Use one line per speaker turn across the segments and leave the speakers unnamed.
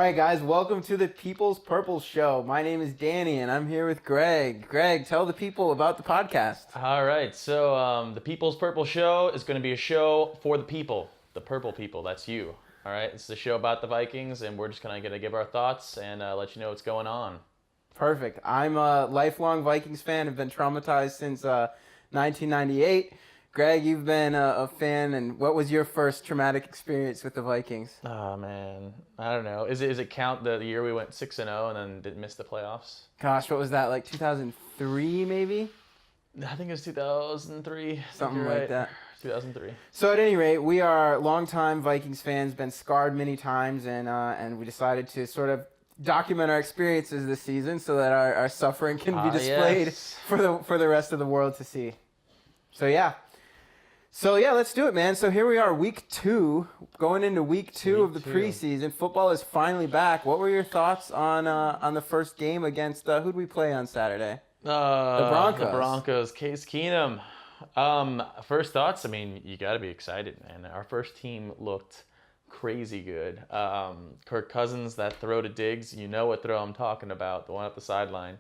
right, guys, welcome to the People's Purple Show. My name is Danny, and I'm here with Greg. Greg, tell the people about the podcast.
All right, so the People's Purple Show is going to be a show for the people, the purple people, that's you. All right, it's the show about the Vikings, and we're just going to give our thoughts and let you know what's going on.
Perfect. I'm a lifelong Vikings fan. I've been traumatized since 1998. Greg, you've been a fan, and what was your first traumatic experience with the Vikings?
Oh, man, I don't know. Is it count the year we went 6-0 and then didn't miss the playoffs?
Gosh, what was that, like 2003 maybe?
I think it was 2003.
Something like that.
2003.
So at any rate, we are longtime Vikings fans, been scarred many times, and we decided to sort of document our experiences this season so that our suffering can be displayed
yes.
for the rest of the world to see. So yeah, let's do it, man. So here we are, week 2, going into week two of the preseason. Football is finally back. What were your thoughts on the first game against who'd we play on Saturday? The Broncos.
The Broncos. Case Keenum. First thoughts. I mean, you got to be excited, man. Our first team looked crazy good. Kirk Cousins, that throw to Diggs, you know what throw I'm talking about, the one up the sideline.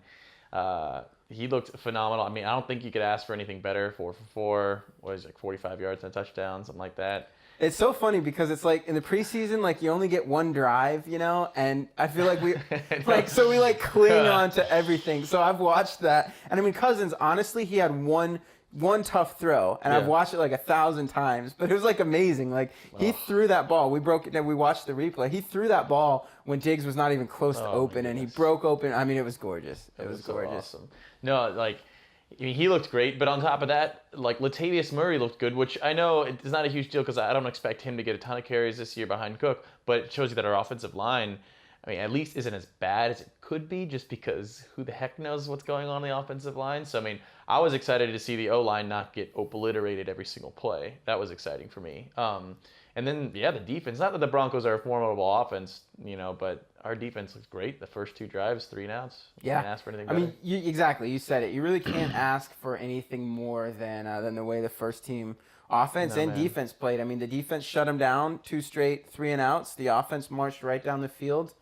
He looked phenomenal. I mean, I don't think you could ask for anything better. 4 for 4, what is it, like 45 yards and a touchdown, something like that.
It's so funny because it's like in the preseason, like you only get one drive, you know, and I feel like we cling on to everything. So I've watched that, and I mean, Cousins, honestly, he had one tough throw, and I've watched it like 1,000 times, but it was like amazing. Like he threw that ball. We broke it down. We watched the replay. He threw that ball when Diggs was not even close to open, and he broke open. I mean, it was gorgeous. It was gorgeous.
So awesome. No, like, I mean, he looked great, but on top of that, like Latavius Murray looked good, which I know it's not a huge deal because I don't expect him to get a ton of carries this year behind Cook, but it shows you that our offensive line, I mean, at least isn't as bad as it could be just because who the heck knows what's going on the offensive line. So, I mean, I was excited to see the O-line not get obliterated every single play. That was exciting for me. And then, the defense. Not that the Broncos are a formidable offense, you know, but our defense looks great. The first 2 drives, 3 and outs. You can't ask for anything better.
I mean, exactly. You said it. You really can't ask for anything more than the way the first team offense defense played. I mean, the defense shut them down, 2 straight 3 and outs. The offense marched right down the field.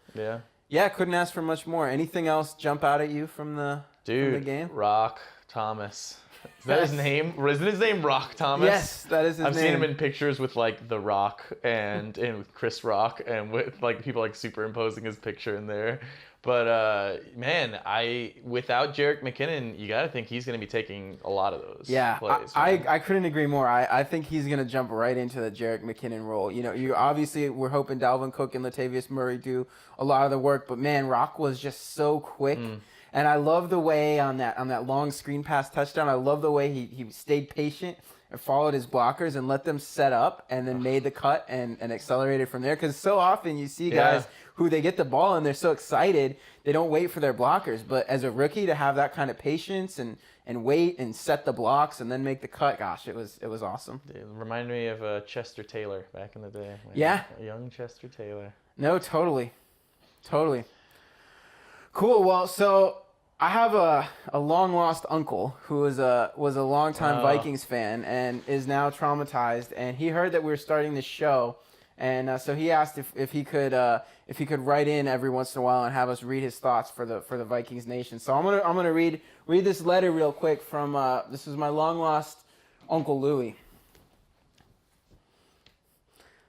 Yeah, couldn't ask for much more. Anything else jump out at you from the game?
Rock Thomas. Is that his name? Isn't his name Rock Thomas?
Yes, that is his name.
I've seen him in pictures with like The Rock and with Chris Rock and with like people like superimposing his picture in there. But man, without Jerick McKinnon, you got to think he's going to be taking a lot of those plays.
I couldn't agree more. I think he's going to jump right into the Jerick McKinnon role. You know, we're hoping Dalvin Cook and Latavius Murray do a lot of the work, but man, Rock was just so quick. And I love the way on that long screen pass touchdown, I love the way he stayed patient and followed his blockers and let them set up and then made the cut and accelerated from there. Because so often you see guys who they get the ball and they're so excited, they don't wait for their blockers. But as a rookie, to have that kind of patience and wait and set the blocks and then make the cut, gosh, it was awesome.
It reminded me of Chester Taylor back in the day. Young Chester Taylor.
No, totally. Cool. Well, so I have a long-lost uncle who was a longtime Vikings fan and is now traumatized. And he heard that we were starting this show, and so he asked if he could write in every once in a while and have us read his thoughts for the Vikings Nation. So I'm gonna read this letter real quick from this is my long-lost Uncle Louie.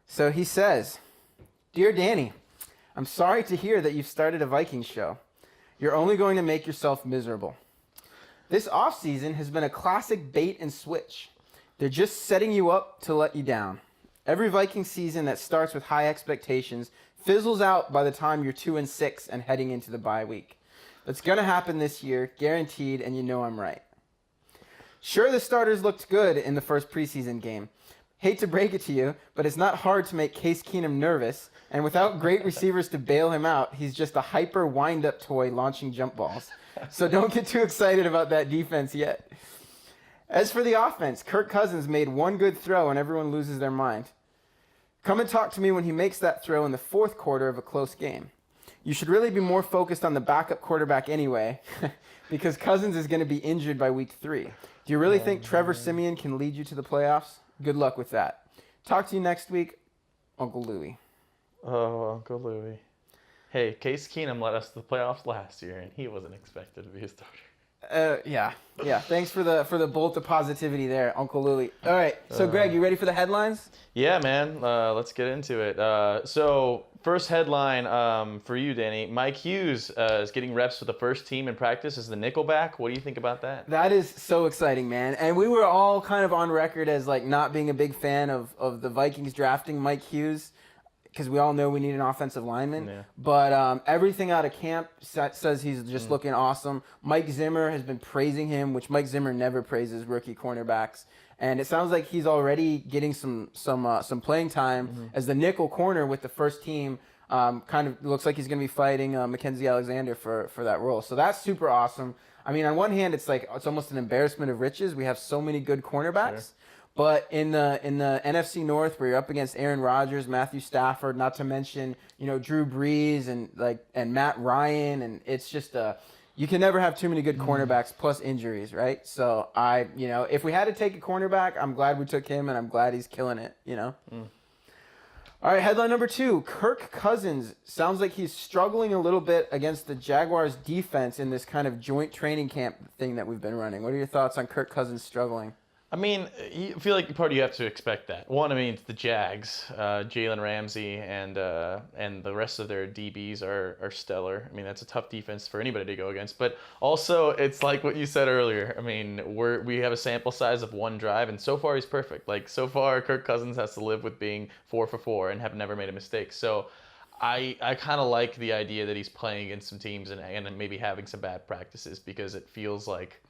So he says, "Dear Danny, I'm sorry to hear that you've started a Vikings show. You're only going to make yourself miserable. This offseason has been a classic bait and switch. They're just setting you up to let you down. Every Viking season that starts with high expectations fizzles out by the time you're 2-6 and heading into the bye week. That's going to happen this year, guaranteed, and you know I'm right. Sure, the starters looked good in the first preseason game. Hate to break it to you, but it's not hard to make Case Keenum nervous, and without great receivers to bail him out, he's just a hyper wind-up toy launching jump balls. So don't get too excited about that defense yet. As for the offense, Kirk Cousins made one good throw and everyone loses their mind. Come and talk to me when he makes that throw in the fourth quarter of a close game. You should really be more focused on the backup quarterback anyway, because Cousins is going to be injured by week 3. Do you really think Trevor Siemian can lead you to the playoffs? Good luck with that. Talk to you next week, Uncle Louie."
Oh, Uncle Louie. Hey, Case Keenum led us to the playoffs last year, and he wasn't expected to be a starter.
Yeah. Thanks for the bolt of positivity there, Uncle Louie. All right, so Greg, you ready for the headlines?
Yeah, man. Let's get into it. So first headline for you, Danny. Mike Hughes is getting reps with the first team in practice as the nickelback. What do you think about that?
That is so exciting, man. And we were all kind of on record as like not being a big fan of the Vikings drafting Mike Hughes because we all know we need an offensive lineman.
Yeah.
But everything out of camp says he's just looking awesome. Mike Zimmer has been praising him, which Mike Zimmer never praises rookie cornerbacks. And it sounds like he's already getting some playing time as the nickel corner with the first team. Kind of looks like he's going to be fighting Mackenzie Alexander for that role. So that's super awesome. I mean, on one hand, it's almost an embarrassment of riches. We have so many good cornerbacks. Sure. But in the NFC North, where you're up against Aaron Rodgers, Matthew Stafford, not to mention Drew Brees and Matt Ryan, and it's just you can never have too many good cornerbacks plus injuries, right? So if we had to take a cornerback, I'm glad we took him, and I'm glad he's killing it. All right, headline number 2. Kirk Cousins sounds like he's struggling a little bit against the Jaguars defense in this kind of joint training camp thing that we've been running. What are your thoughts on Kirk Cousins struggling?
I mean, you feel like part of you have to expect that. One, I mean, it's the Jags. Jalen Ramsey and the rest of their DBs are stellar. I mean, that's a tough defense for anybody to go against. But also, it's like what you said earlier. I mean, we have a sample size of one drive, and so far he's perfect. Like, so far, Kirk Cousins has to live with being 4 for 4 and have never made a mistake. So I kind of like the idea that he's playing against some teams and maybe having some bad practices because it feels like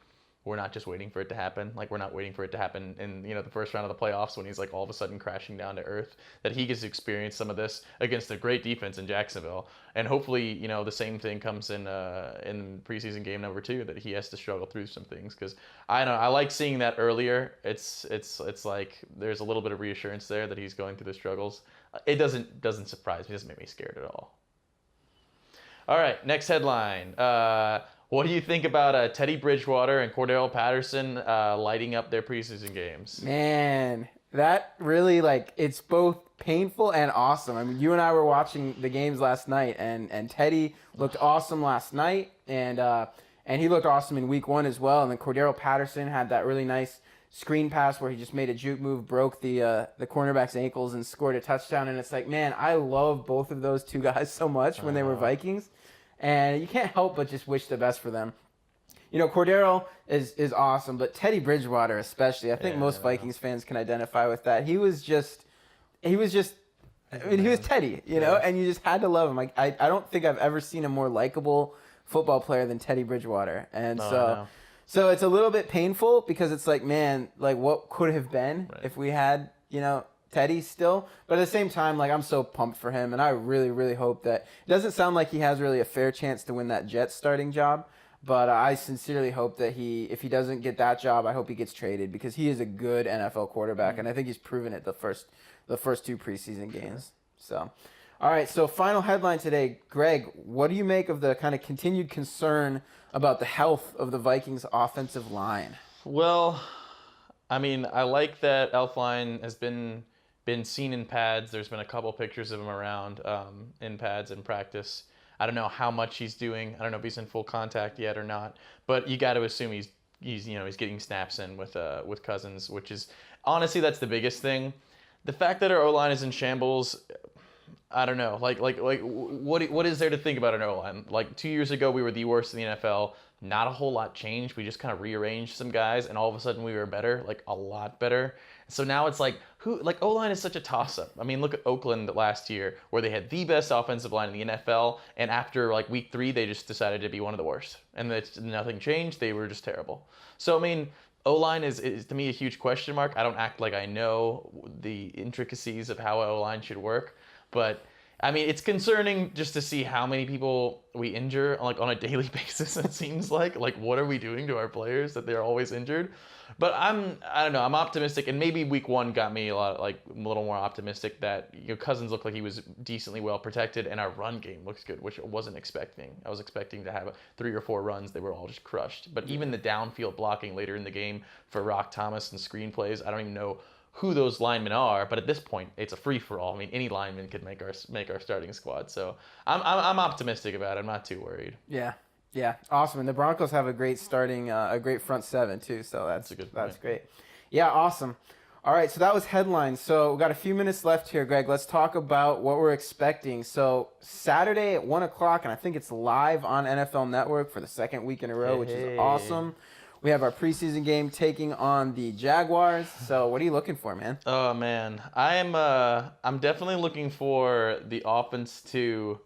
we're not just waiting for it to happen. Like, we're not waiting for it to happen in the first round of the playoffs when he's like all of a sudden crashing down to earth. That he gets to experience some of this against a great defense in Jacksonville, and hopefully the same thing comes in preseason game number 2, that he has to struggle through some things, because I don't know, I like seeing that earlier. It's like there's a little bit of reassurance there that he's going through the struggles. It doesn't surprise me. It doesn't make me scared at all. All right, next headline. What do you think about Teddy Bridgewater and Cordero Patterson lighting up their preseason games?
Man, that really, it's both painful and awesome. I mean, you and I were watching the games last night, and Teddy looked awesome last night, and he looked awesome in week 1 as well. And then Cordero Patterson had that really nice screen pass where he just made a juke move, broke the cornerback's ankles, and scored a touchdown. And it's like, man, I love both of those two guys so much when they were Vikings. And you can't help but just wish the best for them. Cordero is awesome, but Teddy Bridgewater especially, I think most Vikings fans can identify with that. He was Teddy, and you just had to love him. I don't think I've ever seen a more likable football player than Teddy Bridgewater. And so it's a little bit painful because it's like, man, like what could have been if we had, Teddy still, but at the same time, I'm so pumped for him, and I really, really hope that it doesn't sound like he has really a fair chance to win that Jets starting job, but I sincerely hope that if he doesn't get that job, I hope he gets traded because he is a good NFL quarterback, and I think he's proven it the first 2 preseason games. So, all right, so final headline today, Greg, what do you make of the kind of continued concern about the health of the Vikings offensive line?
Well, I mean, I like that Elflein has been seen in pads. There's been a couple pictures of him around in pads in practice. I don't know how much he's doing. I don't know if he's in full contact yet or not. But you got to assume he's getting snaps in with Cousins, which is honestly that's the biggest thing. The fact that our O-line is in shambles, I don't know. Like what is there to think about an O-line? Like 2 years ago, we were the worst in the NFL. Not a whole lot changed. We just kind of rearranged some guys, and all of a sudden we were better, like a lot better. So now it's like O-line is such a toss-up. I mean, look at Oakland last year, where they had the best offensive line in the NFL, and after week 3, they just decided to be one of the worst, and nothing changed. They were just terrible. So I mean, O-line is to me a huge question mark. I don't act like I know the intricacies of how O-line should work, but I mean, it's concerning just to see how many people we injure on a daily basis. It seems like what are we doing to our players that they're always injured? But I don't know. I'm optimistic, and maybe week 1 got me a little more optimistic that Cousins looked like he was decently well protected, and our run game looks good, which I wasn't expecting. I was expecting to have 3 or 4 runs. They were all just crushed. But even the downfield blocking later in the game for Rock Thomas and screenplays, I don't even know who those linemen are, but at this point, it's a free for all. I mean, any lineman could make our starting squad. So I'm optimistic about it. I'm not too worried.
Yeah. Yeah, awesome. And the Broncos have a great a great front seven too. So that's great. Yeah, awesome. All right, so that was headlines. So we've got a few minutes left here, Greg. Let's talk about what we're expecting. So Saturday at 1 o'clock, and I think it's live on NFL Network for the second week in a row, which is awesome. We have our preseason game taking on the Jaguars. So what are you looking for, man?
Oh man, I'm definitely looking for the offense to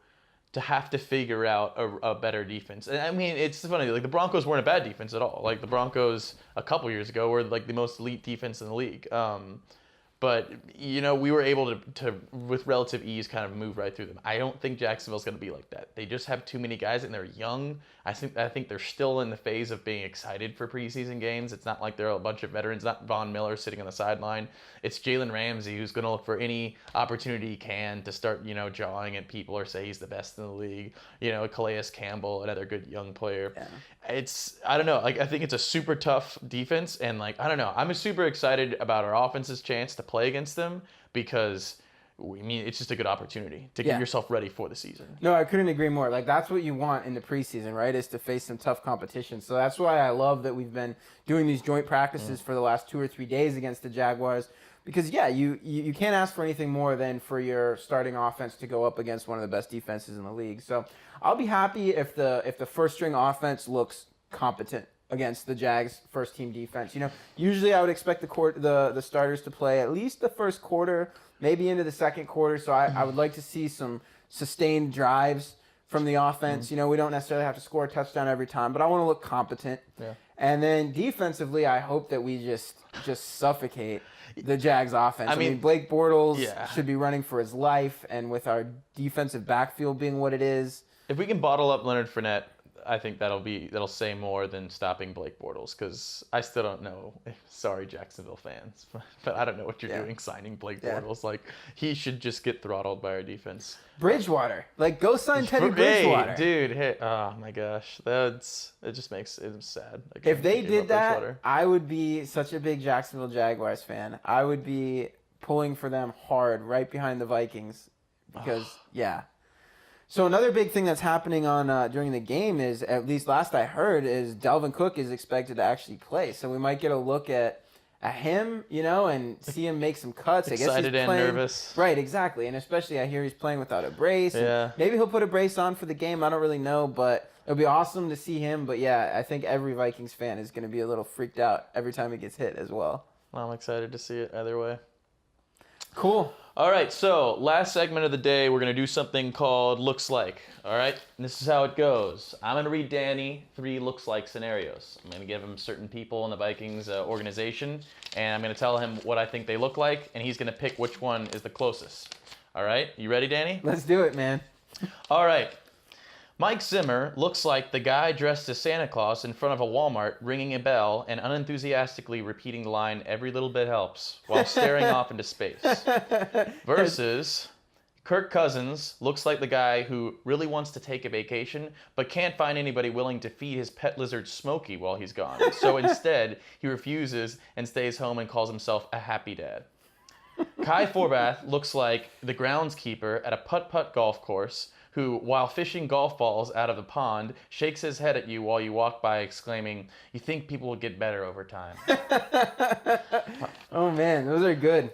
have to figure out a better defense. And I mean, it's funny, like the Broncos weren't a bad defense at all. Like the Broncos a couple years ago were like the most elite defense in the league. But, you know, we were able to, with relative ease, kind of move right through them. I don't think Jacksonville's going to be like that. They just have too many guys, and they're young. I think they're still in the phase of being excited for preseason games. It's not like they're a bunch of veterans, not Von Miller sitting on the sideline. It's Jalen Ramsey who's going to look for any opportunity he can to start, you know, jawing at people or say he's the best in the league. You know, Calais Campbell, another good young player. Yeah. I don't know. Like, I think it's a super tough defense, and like, I don't know. I'm super excited about our offense's chance to play against them because, I mean, it's just a good opportunity to get yourself ready for the season. No,
I couldn't agree more. Like, that's what you want in the preseason, right? Is to face some tough competition. So that's why I love that we've been doing these joint practices for the last 2 or 3 days against the Jaguars. Because, yeah, you can't ask for anything more than for your starting offense to go up against one of the best defenses in the league. So I'll be happy if the first-string offense looks competent against the Jags' first-team defense. You know, usually I would expect the starters to play at least the first quarter, maybe into the second quarter. So I would like to see some sustained drives from the offense. You know, we don't necessarily have to score a touchdown every time, but I want to look competent. Yeah. And then defensively, I hope that we just suffocate the Jags offense. I mean Blake Bortles should be running for his life, and with our defensive backfield being what it is.
If we can bottle up Leonard Fournette, I think that'll say more than stopping Blake Bortles, because I still don't know. Sorry, Jacksonville fans, but I don't know what you're doing signing Blake Bortles. Like, he should just get throttled by our defense.
Bridgewater, like, go sign Teddy Bridgewater.
Hey, oh my gosh, it just makes it sad. Like,
if they did that, I would be such a big Jacksonville Jaguars fan. I would be pulling for them hard, right behind the Vikings, because So another big thing that's happening during the game is, at least last I heard, is Dalvin Cook is expected to actually play. So we might get a look at him, you know, and see him make some cuts.
Excited and nervous.
Right, exactly. And especially I hear he's playing without a brace. Yeah. Maybe he'll put a brace on for the game. I don't really know, but it'll be awesome to see him. But yeah, I think every Vikings fan is going to be a little freaked out every time he gets hit as well.
I'm excited to see it either way.
Cool.
All right, so last segment of the day, we're going to do something called Looks Like. All right, and this is how it goes. I'm going to read Danny 3 looks like scenarios. I'm going to give him certain people in the Vikings organization, and I'm going to tell him what I think they look like, and he's going to pick which one is the closest. All right, you ready, Danny?
Let's do it, man.
All right. Mike Zimmer looks like the guy dressed as Santa Claus in front of a Walmart ringing a bell and unenthusiastically repeating the line, "Every little bit helps," while staring off into space. Versus Kirk Cousins looks like the guy who really wants to take a vacation but can't find anybody willing to feed his pet lizard Smokey while he's gone. So instead, he refuses and stays home and calls himself a happy dad. Kai Forbath looks like the groundskeeper at a putt-putt golf course who, while fishing golf balls out of the pond, shakes his head at you while you walk by exclaiming, "You think people will get better over time."
Oh, man, those are good.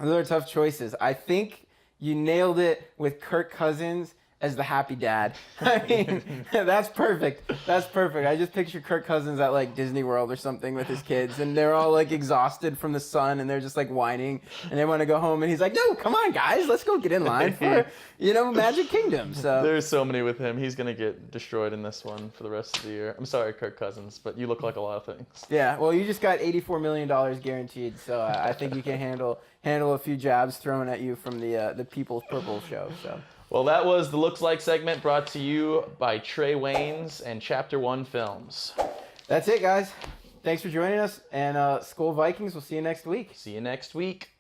Those are tough choices. I think you nailed it with Kirk Cousins as the happy dad. I mean, that's perfect. That's perfect. I just picture Kirk Cousins at like Disney World or something with his kids, and they're all like exhausted from the sun, and they're just like whining, and they want to go home, and he's like, "No, come on, guys, let's go get in line for, you know, Magic Kingdom." So
there's so many with him. He's gonna get destroyed in this one for the rest of the year. I'm sorry, Kirk Cousins, but you look like a lot of things.
Yeah, well, you just got $84 million guaranteed, so I think you can handle a few jabs thrown at you from the People's Purple show. So.
Well, that was the Looks Like segment brought to you by Trey Waynes and Chapter 1 Films.
That's it, guys. Thanks for joining us, and Skol Vikings. We'll see you next week.
See you next week.